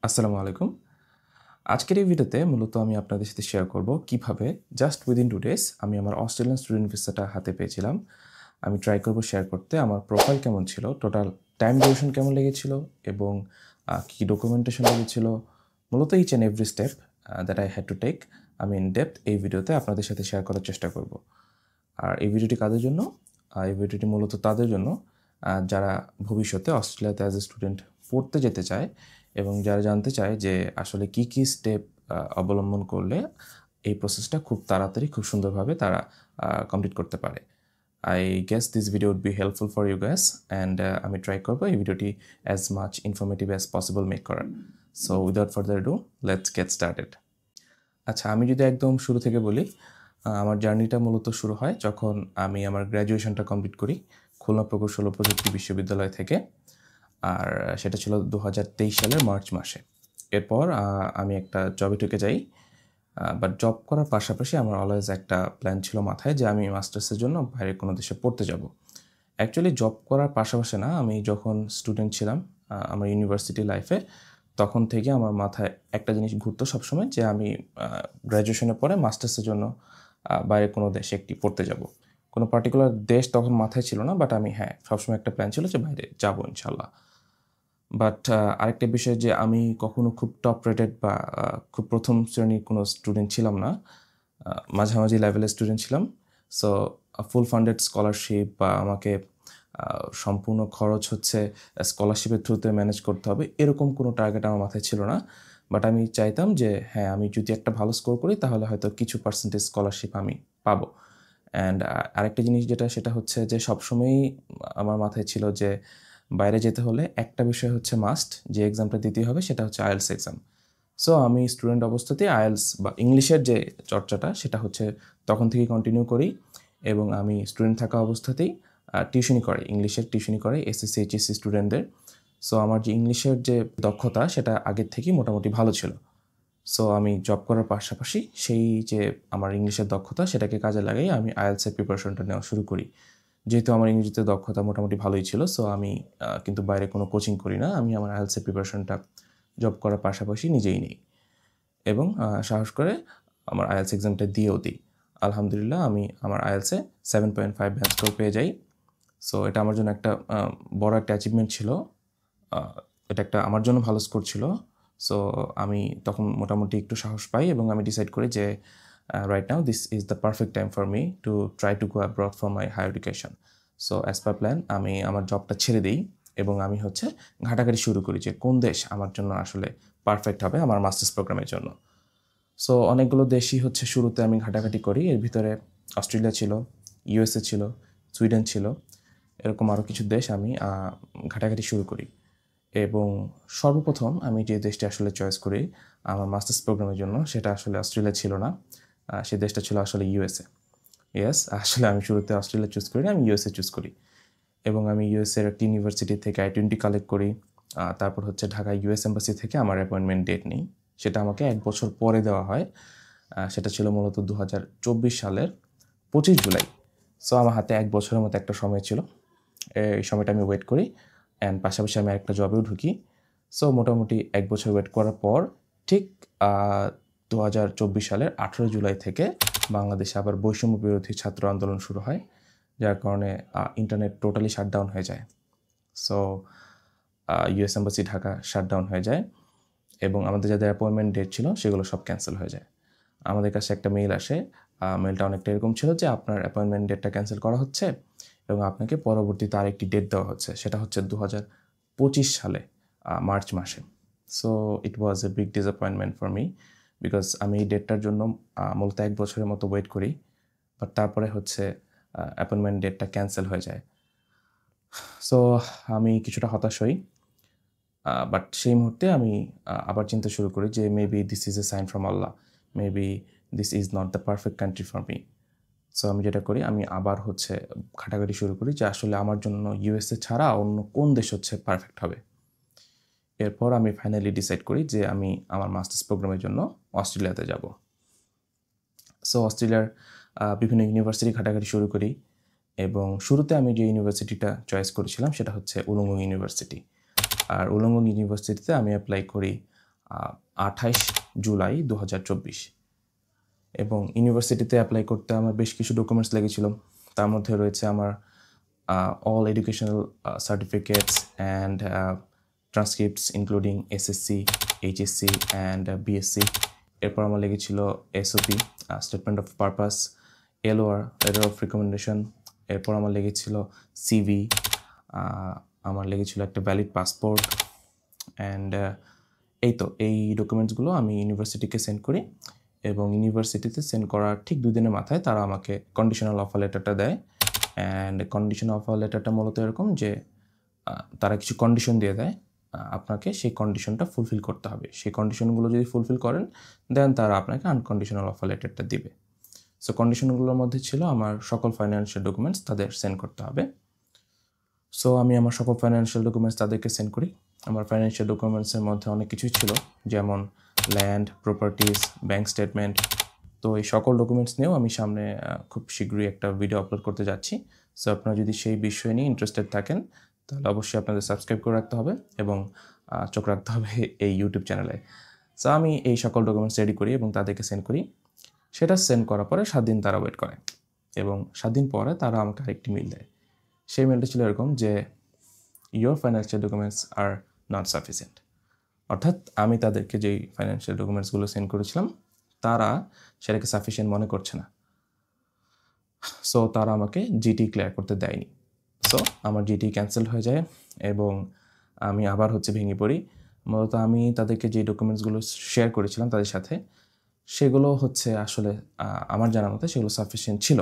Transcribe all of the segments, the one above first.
আসসালামু আলাইকুম। আজকের এই ভিডিওতে মূলত আমি আপনাদের সাথে শেয়ার করব কিভাবে জাস্ট উইদিন 2 ডেজ আমি আমার অস্ট্রেলিয়ান স্টুডেন্ট ভিসাটা হাতে পেয়েছিলাম। আমি ট্রাই করব শেয়ার করতে আমার প্রোফাইল কেমন ছিল, টোটাল টাইম ডিউরেশন কেমন লেগেছিল এবং কী ডকুমেন্টেশন লেগেছিল। মূলত each and every step that I had to take আমি ইন ডেপথ এই ভিডিওতে আপনাদের সাথে শেয়ার করার চেষ্টা করব। আর এই ভিডিওটি কাদের জন্য? এই ভিডিওটি মূলত তাদের জন্য যারা ভবিষ্যতে অস্ট্রেলিয়াতে অ্যাজ এ স্টুডেন্ট পড়তে যেতে চায় এবং যারা জানতে চায় যে আসলে কী স্টেপ অবলম্বন করলে এই প্রসেসটা খুব তাড়াতাড়ি খুব সুন্দরভাবে তারা কমপ্লিট করতে পারে। I guess this video would be helpful for you guys and আমি ট্রাই করবো এই ভিডিওটি as much informative as possible make করার। So without further do let's get started. আচ্ছা, আমি যদি একদম শুরু থেকে বলি, আমার জার্নিটা মূলত শুরু হয় যখন আমি আমার গ্র্যাজুয়েশনটা কমপ্লিট করি খুলনা প্রকৌশল ও প্রযুক্তি বিশ্ববিদ্যালয় থেকে। আর সেটা ছিল 2023 সালের মার্চ মাসে। এরপর আমি একটা জবে ঢুকে যাই। বাট জব করার পাশাপাশি আমার অলওয়েজ একটা প্ল্যান ছিল মাথায় যে আমি মাস্টার্সের জন্য বাইরে কোনো দেশে পড়তে যাব। অ্যাকচুয়ালি জব করার পাশাপাশি না, আমি যখন স্টুডেন্ট ছিলাম আমার ইউনিভার্সিটি লাইফে, তখন থেকে আমার মাথায় একটা জিনিস ঘুরতো সবসময় যে আমি গ্র্যাজুয়েশনের পরে মাস্টার্সের জন্য বাইরে কোনো দেশে একটি পড়তে যাব। কোনো পার্টিকুলার দেশ তখন মাথায় ছিল না, বাট আমি সবসময় একটা প্ল্যান ছিল যে বাইরে যাব ইনশাল্লাহ। বাট আরেকটা বিষয় যে আমি কখনো খুব টপ রেটেড বা খুব প্রথম শ্রেণীর কোনো স্টুডেন্ট ছিলাম না, মাঝামাঝি লেভেলের স্টুডেন্ট ছিলাম। সো ফুল ফান্ডেড স্কলারশিপ বা আমাকে সম্পূর্ণ খরচ হচ্ছে স্কলারশিপের থ্রুতে ম্যানেজ করতে হবে, এরকম কোনো টার্গেট আমার মাথায় ছিল না। বাট আমি চাইতাম যে আমি যদি একটা ভালো স্কোর করি তাহলে হয়তো কিছু পার্সেন্টেজ স্কলারশিপ আমি পাবো। অ্যান্ড আরেকটা জিনিস যেটা সেটা হচ্ছে যে সবসময়ই আমার মাথায় ছিল যে বাইরে যেতে হলে একটা বিষয় হচ্ছে মাস্ট, যে এক্সামটা দিতেই হবে সেটা হচ্ছে আইএলস এক্সাম। সো আমি স্টুডেন্ট অবস্থাতেই আইএলস বা ইংলিশের যে চর্চাটা সেটা হচ্ছে তখন থেকেই কন্টিনিউ করি এবং আমি স্টুডেন্ট থাকা অবস্থাতেই টিউশনি করে ইংলিশের টিউশনি করে এসএসসি এইচএসসি স্টুডেন্টদের। সো আমার যে ইংলিশের যে দক্ষতা সেটা আগের থেকেই মোটামুটি ভালো ছিল। সো আমি জব করার পাশাপাশি সেই যে আমার ইংলিশের দক্ষতা সেটাকে কাজে লাগাই আমি আইএলসের প্রিপারেশনটা নেওয়া শুরু করি। যেহেতু আমার ইংরেজিতে দক্ষতা মোটামুটি ভালোই ছিল, সো আমি কিন্তু বাইরে কোনো কোচিং করি না, আমি আমার আইএলসের প্রিপারেশনটা জব করার পাশাপাশি নিজেই নিই এবং সাহস করে আমার আইএলস এক্সামটা দিয়েও দিই। আলহামদুলিল্লাহ আমি আমার আইএলসে 7.5 ব্যান্ড স্কোর পেয়ে যাই। সো এটা আমার জন্য একটা বড় একটা অ্যাচিভমেন্ট ছিল। এটা একটা আমার জন্য ভালো স্কোর ছিল। সো আমি তখন মোটামুটি একটু সাহস পাই এবং আমি ডিসাইড করি যে right now this is the perfect time for me to try to go abroad for my higher education. So as per plan আমি আমার জবটা ছেড়ে দিই এবং আমি হচ্ছে ঘাটাঘাটি শুরু করি যে কোন দেশ আমার জন্য আসলে পারফেক্ট হবে আমার মাস্টার্স প্রোগ্রামের জন্য। সো অনেকগুলো দেশই হচ্ছে শুরুতে আমি ঘাটাঘাটি করি। এর ভিতরে অস্ট্রেলিয়া ছিল, ইউএসএ ছিল, সুইডেন ছিল, এরকম আরও কিছু দেশ আমি ঘাটাঘাটি শুরু করি এবং সর্বপ্রথম আমি যে দেশটি আসলে চয়েস করি আমার মাস্টার্স প্রোগ্রামের জন্য সেটা আসলে অস্ট্রেলিয়া ছিল না, সেই দেশটা ছিল আসলে ইউএসএ। ইয়েস, আসলে আমি শুরুতে অস্ট্রেলিয়া চুজ করি না, আমি ইউএসএ চুজ করি এবং আমি ইউএসএর একটি ইউনিভার্সিটি থেকে I-20 কালেক্ট করি। তারপর হচ্ছে ঢাকা ইউএস এম্বাসি থেকে আমার অ্যাপয়েন্টমেন্ট ডেট নিই, সেটা আমাকে 1 বছর পরে দেওয়া হয়। সেটা ছিল মূলত 2024 সালের 25 জুলাই। সো আমার হাতে 1 বছরের মতো একটা সময় ছিল। এই সময়টা আমি ওয়েট করি অ্যান্ড পাশাপাশি আমি আরেকটা জবেও ঢুকি। সো মোটামুটি 1 বছর ওয়েট করার পর ঠিক 2024 সালের 18 জুলাই থেকে বাংলাদেশে আবার বৈষম্য বিরোধী ছাত্র আন্দোলন শুরু হয়, যার কারণে ইন্টারনেট টোটালি শাটডাউন হয়ে যায়। So US embassy Dhaka shutdown হয়ে যায় এবং আমাদের যাদের অ্যাপয়েন্টমেন্ট ডেট ছিল সেগুলো সব ক্যান্সেল হয়ে যায়। আমাদের কাছে একটা মেইল আসে, মেইলটা অনেকটা এরকম ছিল যে আপনার অ্যাপয়েন্টমেন্ট ডেটটা ক্যান্সেল করা হচ্ছে এবং আপনাকে পরবর্তীতে আরেকটি ডেট দেওয়া হচ্ছে, সেটা হচ্ছে 2025 সালে মার্চ মাসে। So it was a big disappointment for me because আমি এই ডেটটার জন্য মূলত 1 বছরের মতো ওয়েট করি, বাট তারপরে হচ্ছে অ্যাপয়েন্টমেন্ট ডেটটা ক্যান্সেল হয়ে যায়। সো আমি কিছুটা হতাশ হই, বাট সেই মুহূর্তে আমি আবার চিন্তা শুরু করি যে maybe this is a sign from Allah, maybe this is not the perfect country for me. So আমি যেটা করি আমি আবার হচ্ছে ঘাটাঘাটি শুরু করি যে আসলে আমার জন্য ইউএসএ ছাড়া অন্য কোন দেশ হচ্ছে পারফেক্ট হবে। এরপর আমি ফাইনালি ডিসাইড করি যে আমি আমার মাস্টার্স প্রোগ্রামের জন্য অস্ট্রেলিয়াতে যাব। সো অস্ট্রেলিয়ার বিভিন্ন ইউনিভার্সিটি ঘাটাঘাটি শুরু করি এবং শুরুতে আমি যে ইউনিভার্সিটিটা চয়েস করেছিলাম সেটা হচ্ছে উলুঙ্গং ইউনিভার্সিটি। আর উলুঙ্গং ইউনিভার্সিটিতে আমি অ্যাপ্লাই করি 28 জুলাই 2024। এবং ইউনিভার্সিটিতে অ্যাপ্লাই করতে আমার বেশ কিছু ডকুমেন্টস লেগেছিল। তার মধ্যে রয়েছে আমার all educational certificates and transcripts including SSC, HSC and BSc। এরপর আমার লেগেছিল SOP, statement of purpose, LOR, letter of recommendation. এরপর আমার লেগেছিল CV, আমার লেগেছিল একটা ভ্যালিড পাসপোর্ট। অ্যান্ড এই ডকুমেন্টসগুলো আমি ইউনিভার্সিটিকে সেন্ড করি, এবং ইউনিভার্সিটিতে সেন্ড করার ঠিক 2 দিনের মাথায় তারা আমাকে কন্ডিশনাল অফার লেটারটা দেয়। অ্যান্ড কন্ডিশনাল অফার লেটারটা মূলত এরকম যে তারা কিছু কন্ডিশন দিয়ে দেয়, আপনাকে সেই কন্ডিশনটা ফুলফিল করতে হবে। সেই কন্ডিশনগুলো যদি ফুলফিল করেন দেন তারা আপনাকে আনকন্ডিশনাল অফার লেটারটা দিবে। সো কন্ডিশনগুলোর মধ্যে ছিল আমার সকল ফাইন্যান্সিয়াল ডকুমেন্টস তাদের সেন্ড করতে হবে। সো আমি আমার সকল ফাইন্যান্সিয়াল ডকুমেন্টস তাদেরকে সেন্ড করি। আমার ফাইন্যান্সিয়াল ডকুমেন্টসের মধ্যে অনেক কিছুই ছিল, যেমন ল্যান্ড, প্রপার্টিজ, ব্যাঙ্ক স্টেটমেন্ট। তো এই সকল ডকুমেন্টস নিয়েও আমি সামনে খুব শীঘ্রই একটা ভিডিও আপলোড করতে যাচ্ছি। সো আপনারা যদি সেই বিষয় নিয়ে ইন্টারেস্টেড থাকেন তাহলে অবশ্যই আপনাদের সাবস্ক্রাইব করে রাখতে হবে এবং চোখ রাখতে হবে এই ইউটিউব চ্যানেলে। সো আমি এই সকল ডকুমেন্টস রেডি করি এবং তাদেরকে সেন্ড করি। সেটা সেন্ড করার পরে 7 দিন তারা ওয়েট করে, এবং 7 দিন পরে তারা আমাকে আরেকটি মেল দেয়। সেই মেলটা ছিল এরকম যে your financial documents are not sufficient. অর্থাৎ আমি তাদেরকে যেই ফাইন্যান্সিয়াল ডকুমেন্টসগুলো সেন্ড করেছিলাম তারা সেটাকে সাফিসিয়েন্ট মনে করছে না। সো তারা আমাকে জিটি ক্লিয়ার করতে দেয়নি। সো আমার জিটি ক্যান্সেল হয়ে যায় এবং আমি আবার ভেঙে পড়ি। মূলত আমি তাদেরকে যে ডকুমেন্টসগুলো শেয়ার করেছিলাম তাদের সাথে, সেগুলো আসলে আমার জানা মতে সেগুলো সাফিসিয়েন্ট ছিল,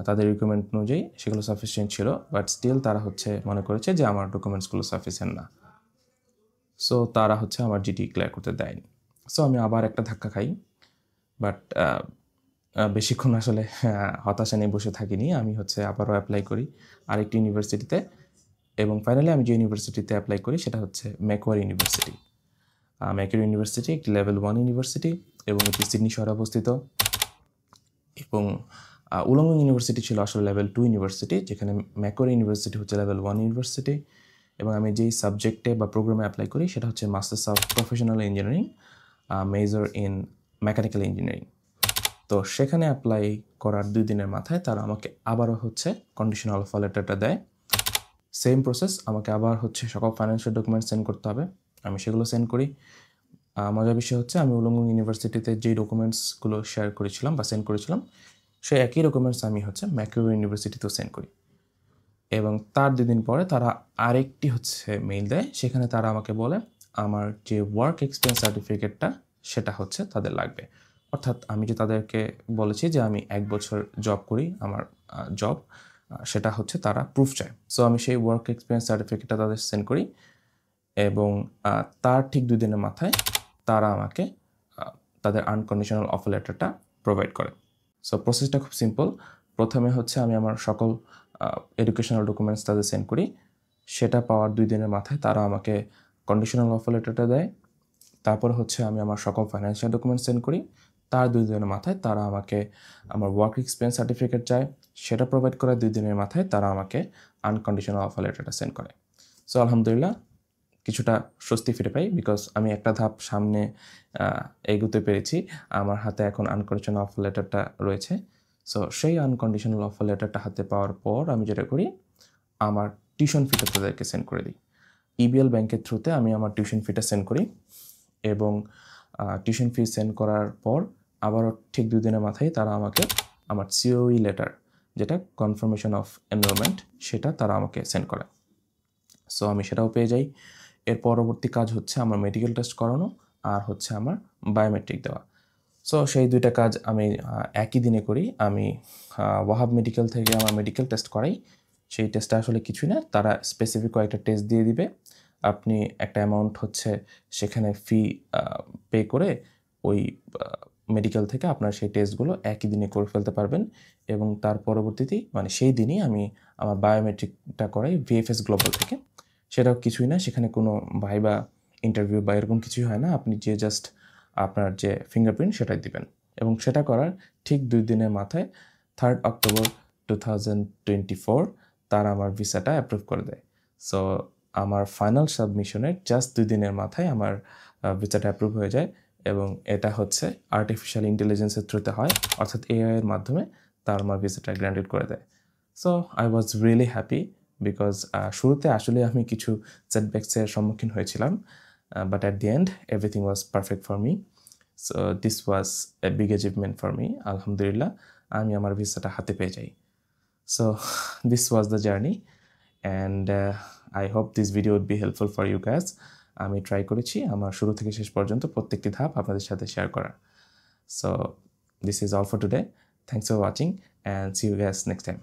তাদের রিকোয়ারমেন্ট অনুযায়ী সেগুলো সাফিসিয়েন্ট ছিল। বাট স্টিল তারা মনে করেছে যে আমার ডকুমেন্টসগুলো সাফিসিয়েন্ট না। সো তারা আমার জিটি ক্লিয়ার করতে দেয়নি। সো আমি আবার একটা ধাক্কা খাই। বাট বেশিক্ষণ হতাশা নিয়ে বসে থাকিনি। আমি আবারও অ্যাপ্লাই করি আরেকটি ইউনিভার্সিটিতে, এবং ফাইনালি আমি যে ইউনিভার্সিটিতে অ্যাপ্লাই করি সেটা ম্যাকোয়ারি ইউনিভার্সিটি। ম্যাকোয়ারি ইউনিভার্সিটি একটি লেভেল 1 ইউনিভার্সিটি এবং এটি সিডনি শহরে অবস্থিত। এবং উলংলং ইউনিভার্সিটি ছিল আসলে লেভেল 2 ইউনিভার্সিটি, যেখানে ম্যাকোয়ারি ইউনিভার্সিটি লেভেল 1 ইউনিভার্সিটি। এবং আমি যেই সাবজেক্টে বা প্রোগ্রামে অ্যাপ্লাই করি সেটা masters of professional engineering, major in mechanical engineering. তো সেখানে অ্যাপ্লাই করার 2 দিনের মাথায় তারা আমাকে আবারও কন্ডিশনাল অফার লেটারটা দেয়। সেম প্রসেস, আমাকে আবার সকল ফাইন্যান্সিয়াল ডকুমেন্টস সেন্ড করতে হবে। আমি সেগুলো সেন্ড করি। মজার বিষয় আমি উলংলং ইউনিভার্সিটিতে যেই ডকুমেন্টসগুলো শেয়ার করেছিলাম বা সেন্ড করেছিলাম সেই একই ডকুমেন্টস আমি ম্যাকোয়ারি ইউনিভার্সিটিতেও সেন্ড করি। এবং তার 2 দিন পরে তারা আরেকটি মেইল দেয়। সেখানে তারা আমাকে বলে আমার যে ওয়ার্ক এক্সপিরিয়েন্স সার্টিফিকেটটা সেটা তাদের লাগবে। অর্থাৎ আমি যে তাদেরকে বলেছি যে আমি 1 বছর জব করি, আমার জব সেটা তারা প্রুফ চায়। সো আমি সেই ওয়ার্ক এক্সপিরিয়েন্স সার্টিফিকেটটা তাদের সেন্ড করি, এবং তার ঠিক 2 দিনের মাথায় তারা আমাকে তাদের আনকন্ডিশনাল অফার লেটারটা প্রোভাইড করে। সো প্রসেসটা খুব সিম্পল। প্রথমে আমি আমার সকল এডুকেশনাল ডকুমেন্টস তাদের সেন্ড করি। সেটা পাওয়ার 2 দিনের মাথায় তারা আমাকে কন্ডিশনাল অফার লেটারটা দেয়। তারপর আমি আমার সকল ফাইন্যান্সিয়াল ডকুমেন্টস সেন্ড করি। তার 2 দিনের মাথায় তারা আমাকে আমার ওয়ার্ক এক্সপিরিয়েন্স সার্টিফিকেট চায়, সেটা প্রোভাইড করার 2 দিনের মাথায় তারা আমাকে আনকন্ডিশনাল অফার লেটারটা সেন্ড করে। সো আলহামদুলিল্লাহ কিছুটা স্বস্তি ফিরে পাই, বিকজ আমি একটা ধাপ সামনে এগোতে পেরেছি। আমার হাতে এখন আনকন্ডিশনাল অফার লেটারটা রয়েছে। সো সেই আনকন্ডিশনাল অফার লেটারটা হাতে পাওয়ার পর আমি যেটা করি, আমার টিউশন ফিটা তাদেরকে সেন্ড করে দিই। ইবিএল ব্যাংকের থ্রুতে আমি আমার টিউশন ফিটা সেন্ড করি, এবং টিউশন ফি সেন্ড করার পর আবারও ঠিক 2 দিনের মাথায় তারা আমাকে আমার সিওই লেটার, যেটা কনফার্মেশন অফ এনরোলমেন্ট, সেটা তারা আমাকে সেন্ড করে। সো আমি সেটাও পেয়ে যাই। এর পরবর্তী কাজ আমার মেডিকেল টেস্ট করানো আর আমার বায়োমেট্রিক দেওয়া। সো সেই 2টা কাজ আমি একই দিনে করি। আমি ওয়াহাব মেডিকেল থেকে আমার মেডিকেল টেস্ট করাই। সেই টেস্টটা আসলে কিছুই না, তারা স্পেসিফিক কয়েকটা টেস্ট দিয়ে দিবে। আপনি একটা অ্যামাউন্ট সেখানে ফি পে করে ওই মেডিকেল থেকে আপনার সেই টেস্টগুলো একই দিনে করে ফেলতে পারবেন। এবং তার পরবর্তীতেই সেই দিনই আমি আমার বায়োমেট্রিকটা করাই ভিএফএস গ্লোবাল থেকে। সেটাও কিছুই না, সেখানে কোনো ভাইবা ইন্টারভিউ বা এরকম কিছুই হয় না। আপনি জাস্ট আপনার যে ফিঙ্গারপ্রিন্ট সেটাই দিবেন, এবং সেটা করার ঠিক 2 দিনের মাথায় 3 অক্টোবর 2024 তারা আমার ভিসাটা অ্যাপ্রুভ করে দেয়। সো আমার ফাইনাল সাবমিশনের জাস্ট 2 দিনের মাথায় আমার ভিসাটা অ্যাপ্রুভ হয়ে যায় এবং এটা হচ্ছে আর্টিফিশিয়াল ইন্টেলিজেন্সের থ্রুতে হয়, অর্থাৎ এআই এর মাধ্যমে তার আমার ভিসাটা গ্র্যান্টেড করে দেয়। So I was really happy because শুরুতে আসলে আমি কিছু সেটব্যাকসের সম্মুখীন হয়েছিলাম, but at the end everything was perfect for me. So this was a big achievement for me. আলহামদুলিল্লাহ আমি আমার ভিসাটা হাতে পেয়ে যাই। So this was the journey and I hope this video would be helpful for you guys. আমি try করেছি আমার শুরু থেকে শেষ পর্যন্ত প্রত্যেকটি ধাপ আপনাদের সাথে শেয়ার করার। So this is all for today. Thanks for watching and see you guys next time.